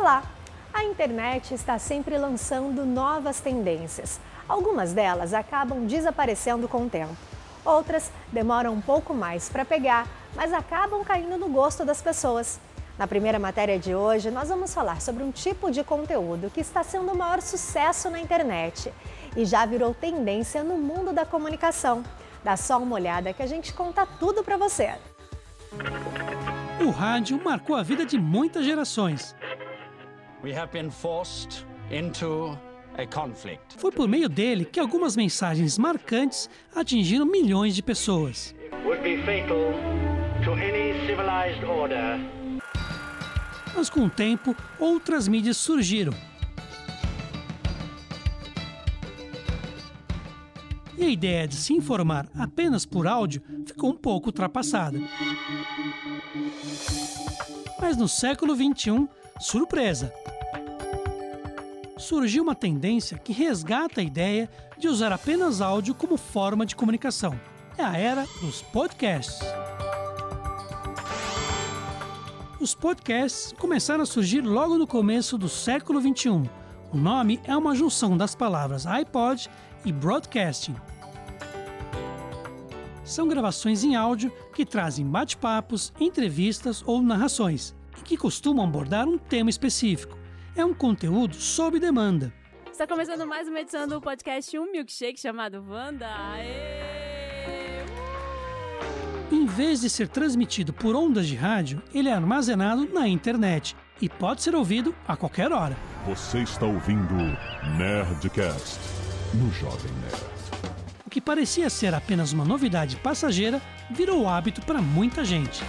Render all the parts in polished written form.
Olá! A internet está sempre lançando novas tendências. Algumas delas acabam desaparecendo com o tempo. Outras demoram um pouco mais para pegar, mas acabam caindo no gosto das pessoas. Na primeira matéria de hoje, nós vamos falar sobre um tipo de conteúdo que está sendo o maior sucesso na internet e já virou tendência no mundo da comunicação. Dá só uma olhada que a gente conta tudo para você. O rádio marcou a vida de muitas gerações. We have been forced into a conflict. Foi por meio dele que algumas mensagens marcantes atingiram milhões de pessoas. Would be fatal to any civilized order. Mas com o tempo, outras mídias surgiram. E a ideia de se informar apenas por áudio ficou um pouco ultrapassada. Mas no século XXI, surpresa! Surgiu uma tendência que resgata a ideia de usar apenas áudio como forma de comunicação. É a era dos podcasts. Os podcasts começaram a surgir logo no começo do século XXI. O nome é uma junção das palavras iPod e broadcasting. São gravações em áudio que trazem bate-papos, entrevistas ou narrações, e que costumam abordar um tema específico. É um conteúdo sob demanda. Está começando mais uma edição do podcast Um Milkshake chamado Wanda. Aê! Em vez de ser transmitido por ondas de rádio, ele é armazenado na internet e pode ser ouvido a qualquer hora. Você está ouvindo Nerdcast no Jovem Nerd. O que parecia ser apenas uma novidade passageira virou hábito para muita gente.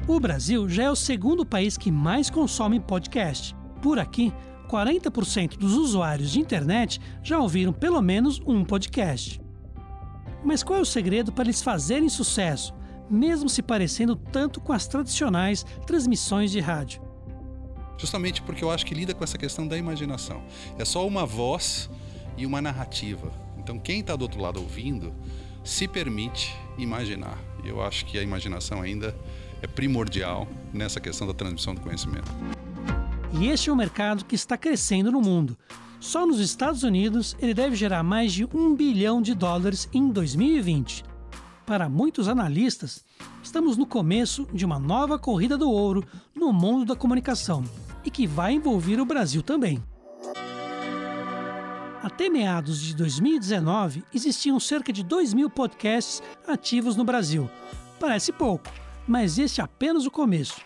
O Brasil já é o segundo país que mais consome podcast. Por aqui, 40% dos usuários de internet já ouviram pelo menos um podcast. Mas qual é o segredo para eles fazerem sucesso, mesmo se parecendo tanto com as tradicionais transmissões de rádio? Justamente porque eu acho que lida com essa questão da imaginação. É só uma voz e uma narrativa. Então quem está do outro lado ouvindo se permite imaginar. E eu acho que a imaginação ainda é primordial nessa questão da transmissão do conhecimento. E este é um mercado que está crescendo no mundo. Só nos Estados Unidos ele deve gerar mais de $1 bilhão em 2020. Para muitos analistas, estamos no começo de uma nova corrida do ouro no mundo da comunicação e que vai envolver o Brasil também. Até meados de 2019, existiam cerca de 2.000 podcasts ativos no Brasil. Parece pouco, mas este é apenas o começo.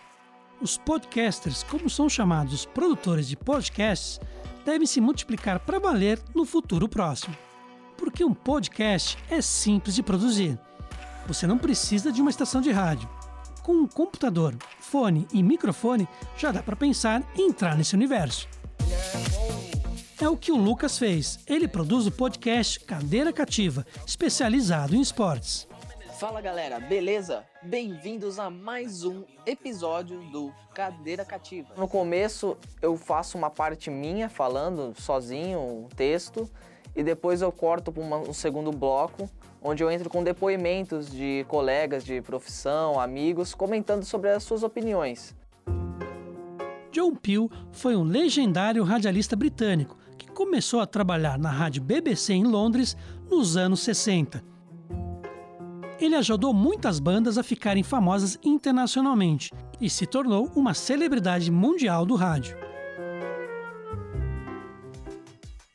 Os podcasters, como são chamados os produtores de podcasts, devem se multiplicar para valer no futuro próximo. Porque um podcast é simples de produzir. Você não precisa de uma estação de rádio. Com um computador, fone e microfone, já dá para pensar em entrar nesse universo. É o que o Lucas fez. Ele produz o podcast Cadeira Cativa, especializado em esportes. Fala galera, beleza? Bem-vindos a mais um episódio do Cadeira Cativa. No começo eu faço uma parte minha falando sozinho, um texto, e depois eu corto para um segundo bloco, onde eu entro com depoimentos de colegas de profissão, amigos, comentando sobre as suas opiniões. John Peel foi um legendário radialista britânico que começou a trabalhar na rádio BBC em Londres nos anos 60. Ele ajudou muitas bandas a ficarem famosas internacionalmente e se tornou uma celebridade mundial do rádio.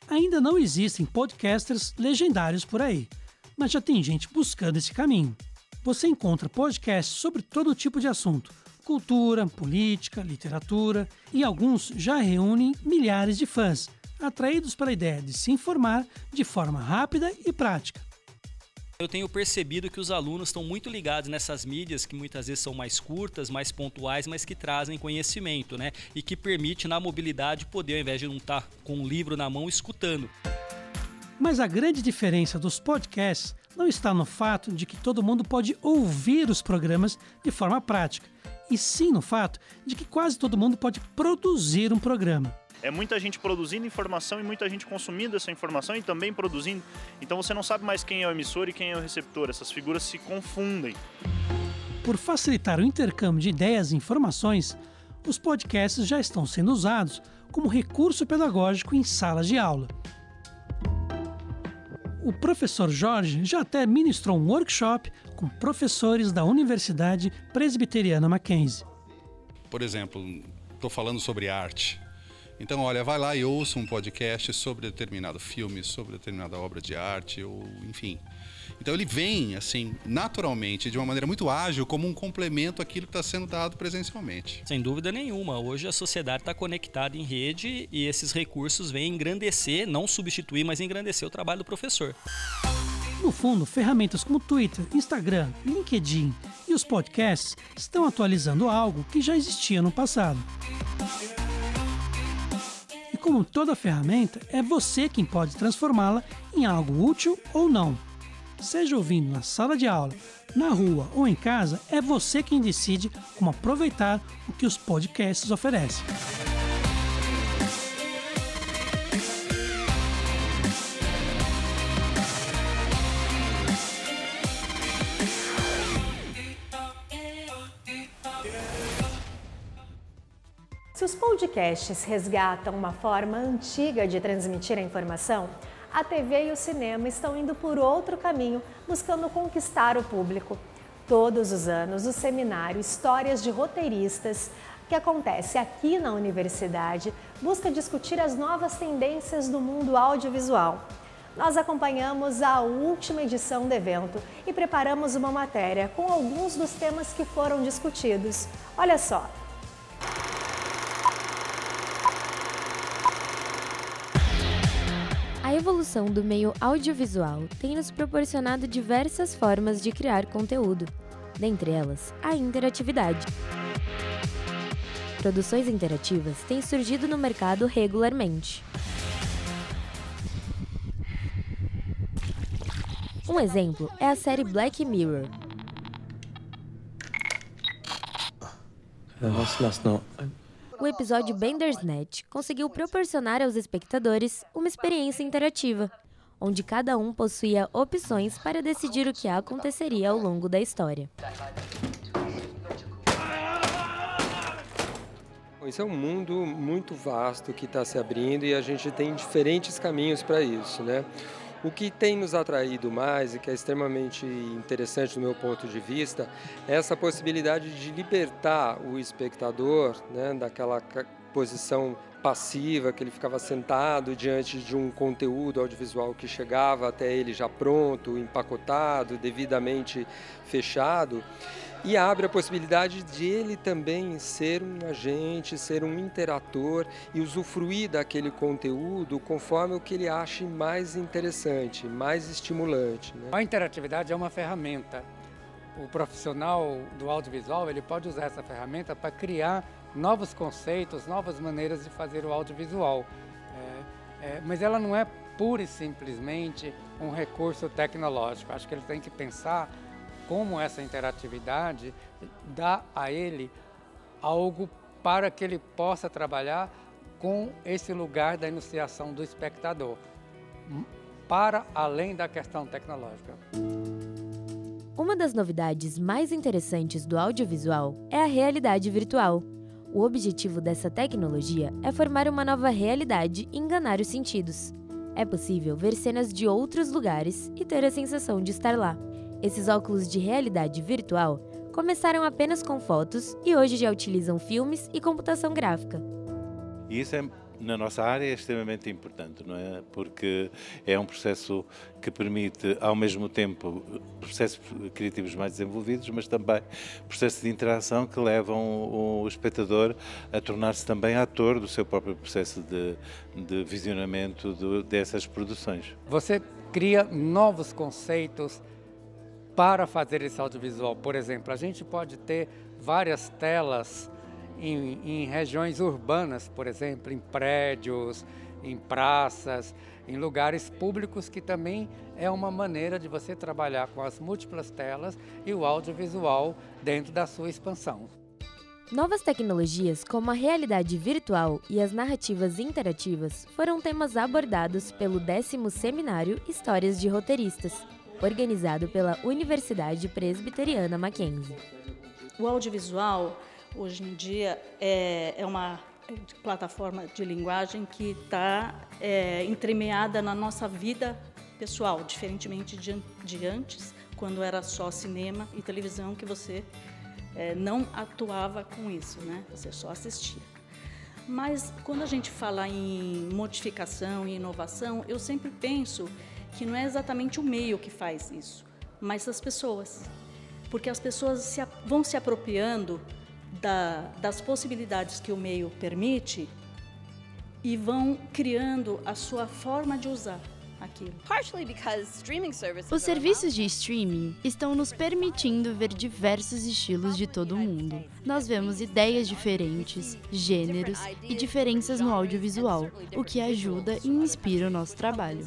Ainda não existem podcasters legendários por aí, mas já tem gente buscando esse caminho. Você encontra podcasts sobre todo tipo de assunto, cultura, política, literatura, e alguns já reúnem milhares de fãs, atraídos pela ideia de se informar de forma rápida e prática. Eu tenho percebido que os alunos estão muito ligados nessas mídias que muitas vezes são mais curtas, mais pontuais, mas que trazem conhecimento, né? E que permite na mobilidade poder, ao invés de não estar com um livro na mão, escutando. Mas a grande diferença dos podcasts não está no fato de que todo mundo pode ouvir os programas de forma prática, e sim no fato de que quase todo mundo pode produzir um programa. É muita gente produzindo informação e muita gente consumindo essa informação e também produzindo. Então você não sabe mais quem é o emissor e quem é o receptor. Essas figuras se confundem. Por facilitar o intercâmbio de ideias e informações, os podcasts já estão sendo usados como recurso pedagógico em salas de aula. O professor Jorge já até ministrou um workshop com professores da Universidade Presbiteriana Mackenzie. Por exemplo, estou falando sobre arte. Então, olha, vai lá e ouça um podcast sobre determinado filme, sobre determinada obra de arte, ou enfim. Então ele vem, assim, naturalmente, de uma maneira muito ágil, como um complemento àquilo que está sendo dado presencialmente. Sem dúvida nenhuma. Hoje a sociedade está conectada em rede e esses recursos vêm engrandecer, não substituir, mas engrandecer o trabalho do professor. No fundo, ferramentas como Twitter, Instagram, LinkedIn e os podcasts estão atualizando algo que já existia no passado. E como toda ferramenta, é você quem pode transformá-la em algo útil ou não. Seja ouvindo na sala de aula, na rua ou em casa, é você quem decide como aproveitar o que os podcasts oferecem. Se os podcasts resgatam uma forma antiga de transmitir a informação, a TV e o cinema estão indo por outro caminho, buscando conquistar o público. Todos os anos, o seminário Histórias de Roteiristas, que acontece aqui na universidade, busca discutir as novas tendências do mundo audiovisual. Nós acompanhamos a última edição do evento e preparamos uma matéria com alguns dos temas que foram discutidos. Olha só! A evolução do meio audiovisual tem nos proporcionado diversas formas de criar conteúdo, dentre elas, a interatividade. Produções interativas têm surgido no mercado regularmente. Um exemplo é a série Black Mirror. O episódio Bandersnatch conseguiu proporcionar aos espectadores uma experiência interativa, onde cada um possuía opções para decidir o que aconteceria ao longo da história. Isso é um mundo muito vasto que está se abrindo e a gente tem diferentes caminhos para isso, né? O que tem nos atraído mais e que é extremamente interessante do meu ponto de vista é essa possibilidade de libertar o espectador, né, daquela posição passiva que ele ficava sentado diante de um conteúdo audiovisual que chegava até ele já pronto, empacotado, devidamente fechado. E abre a possibilidade de ele também ser um agente, ser um interator e usufruir daquele conteúdo conforme o que ele ache mais interessante, mais estimulante, né? A interatividade é uma ferramenta. O profissional do audiovisual ele pode usar essa ferramenta para criar novos conceitos, novas maneiras de fazer o audiovisual. Mas ela não é pura e simplesmente um recurso tecnológico. Acho que ele tem que pensar como essa interatividade dá a ele algo para que ele possa trabalhar com esse lugar da iniciação do espectador, para além da questão tecnológica. Uma das novidades mais interessantes do audiovisual é a realidade virtual. O objetivo dessa tecnologia é formar uma nova realidade e enganar os sentidos. É possível ver cenas de outros lugares e ter a sensação de estar lá. Esses óculos de realidade virtual começaram apenas com fotos e hoje já utilizam filmes e computação gráfica. E isso na nossa área é extremamente importante, não é? Porque é um processo que permite, ao mesmo tempo, processos criativos mais desenvolvidos, mas também processos de interação que levam o espectador a tornar-se também ator do seu próprio processo de visionamento dessas produções. Você cria novos conceitos para fazer esse audiovisual. Por exemplo, a gente pode ter várias telas em regiões urbanas, por exemplo, em prédios, em praças, em lugares públicos, que também é uma maneira de você trabalhar com as múltiplas telas e o audiovisual dentro da sua expansão. Novas tecnologias como a realidade virtual e as narrativas interativas foram temas abordados pelo 10º Seminário Histórias de Roteiristas, organizado pela Universidade Presbiteriana Mackenzie. O audiovisual, hoje em dia, é uma plataforma de linguagem que está entremeada na nossa vida pessoal, diferentemente de antes, quando era só cinema e televisão, que você não atuava com isso, né? Você só assistia. Mas quando a gente fala em modificação e inovação, eu sempre penso que não é exatamente o meio que faz isso, mas as pessoas. Porque as pessoas vão se apropriando das possibilidades que o meio permite e vão criando a sua forma de usar aquilo. Os serviços de streaming estão nos permitindo ver diversos estilos de todo mundo. Nós vemos ideias diferentes, gêneros e diferenças no audiovisual, o que ajuda e inspira o nosso trabalho.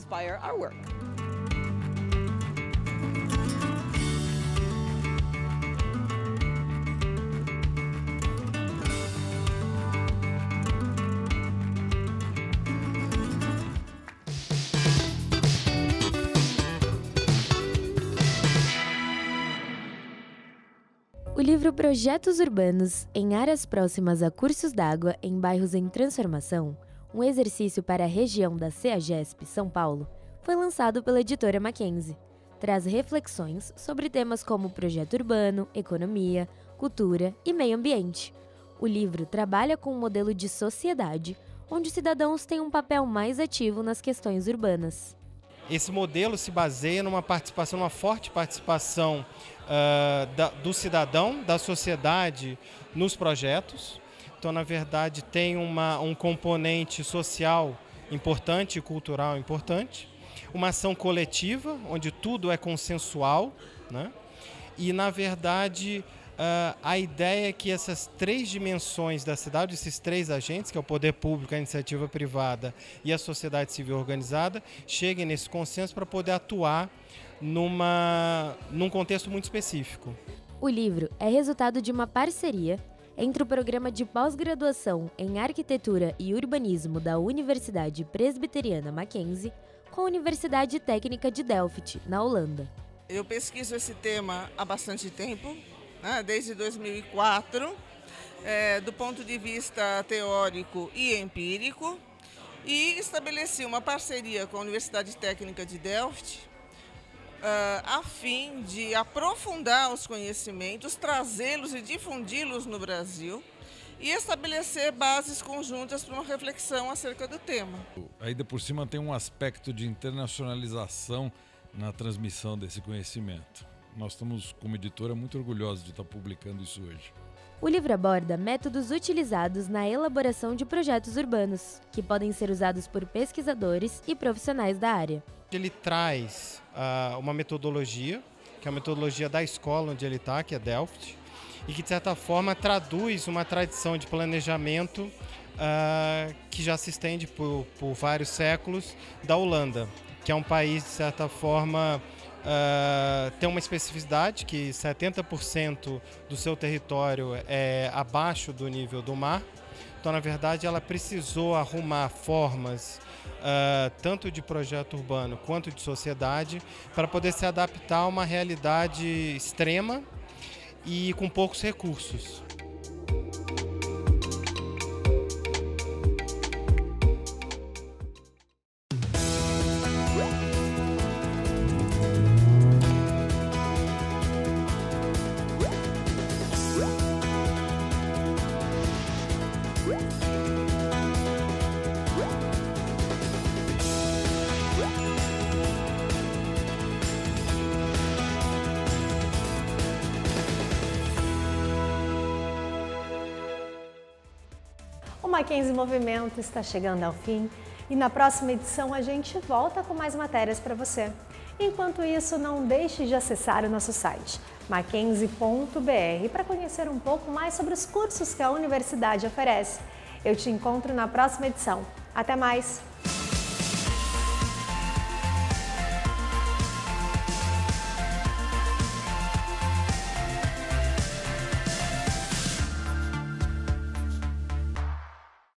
O livro Projetos Urbanos em Áreas Próximas a Cursos d'Água em Bairros em Transformação, um exercício para a região da CEAGESP, São Paulo, foi lançado pela editora Mackenzie. Traz reflexões sobre temas como projeto urbano, economia, cultura e meio ambiente. O livro trabalha com um modelo de sociedade, onde cidadãos têm um papel mais ativo nas questões urbanas. Esse modelo se baseia numa forte participação do cidadão, da sociedade nos projetos. Então, na verdade, tem um componente social importante e cultural importante. Uma ação coletiva, onde tudo é consensual, né? E, na verdade, a ideia é que essas 3 dimensões da cidade, esses 3 agentes, que é o poder público, a iniciativa privada e a sociedade civil organizada, cheguem nesse consenso para poder atuar num contexto muito específico. O livro é resultado de uma parceria entre o Programa de Pós-Graduação em Arquitetura e Urbanismo da Universidade Presbiteriana Mackenzie com a Universidade Técnica de Delft, na Holanda. Eu pesquiso esse tema há bastante tempo, desde 2004, do ponto de vista teórico e empírico, e estabeleci uma parceria com a Universidade Técnica de Delft, a fim de aprofundar os conhecimentos, trazê-los e difundi-los no Brasil e estabelecer bases conjuntas para uma reflexão acerca do tema. Ainda por cima tem um aspecto de internacionalização na transmissão desse conhecimento. Nós estamos, como editora, muito orgulhosos de estar publicando isso hoje. O livro aborda métodos utilizados na elaboração de projetos urbanos, que podem ser usados por pesquisadores e profissionais da área. Ele traz uma metodologia, que é a metodologia da escola onde ele está, que é Delft, e que, de certa forma, traduz uma tradição de planejamento que já se estende por vários séculos da Holanda, que é um país, de certa forma, tem uma especificidade que 70% do seu território é abaixo do nível do mar. Então, na verdade, ela precisou arrumar formas tanto de projeto urbano quanto de sociedade para poder se adaptar a uma realidade extrema e com poucos recursos. O Mackenzie Movimento está chegando ao fim e na próxima edição a gente volta com mais matérias para você. Enquanto isso, não deixe de acessar o nosso site mackenzie.br para conhecer um pouco mais sobre os cursos que a universidade oferece. Eu te encontro na próxima edição. Até mais!